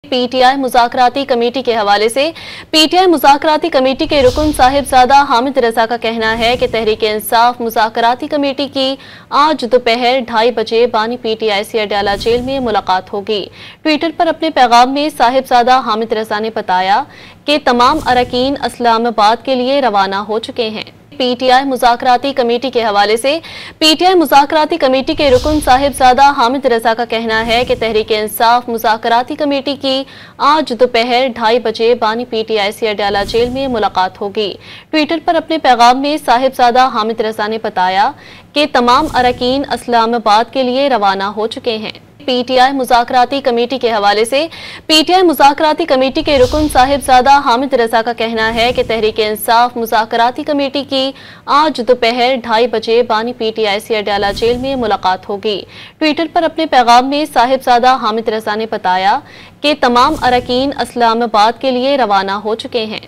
PTI मुज़ाकराती committee के हवाले से पीटीआई मुज़ाकराती कमेटी के रुकन साहिबजादा हामिद रजा का कहना है कि तहरीक-ए-इंसाफ मुज़ाकराती कमेटी की आज दोपहर 2:30 बजे बानी पीटीआई से अडयाला जेल में मुलाकात होगी। ट्विटर पर अपने पैगाम में साहिबजादा हामिद रजा ने बताया कि तमाम अरकान इस्लामाबाद के लिए रवाना हो चुके हैं। पीटीआई मुज़ाकराती कमेटी के हवाले से पीटीआई मुज़ाकराती कमेटी के रुकन साहिबजादा हामिद रजा का कहना है कि तहरीक-ए-इंसाफ मुज़ाकराती कमेटी की आज दोपहर 2:30 बजे बानी पीटीआई से अडयाला जेल में मुलाकात होगी। ट्विटर पर अपने पैगाम में साहिबजादा हामिद रजा ने बताया कि तमाम अरकान इस्लामाबाद के लिए रवाना हो चुके हैं। पीटीआई मुज़ाकराती कमेटी के हवाले से पीटीआई मुज़ाकराती कमेटी के रुकन साहिबजादा हामिद रजा का कहना है कि तहरीक-ए-इंसाफ मुज़ाकराती कमेटी की आज दोपहर 2:30 बजे बानी पीटीआई से अडयाला जेल में मुलाकात होगी। ट्विटर पर अपने पैगाम में साहिबजादा हामिद रजा ने बताया कि तमाम अरकान इस्लामाबाद के लिए रवाना हो चुके हैं।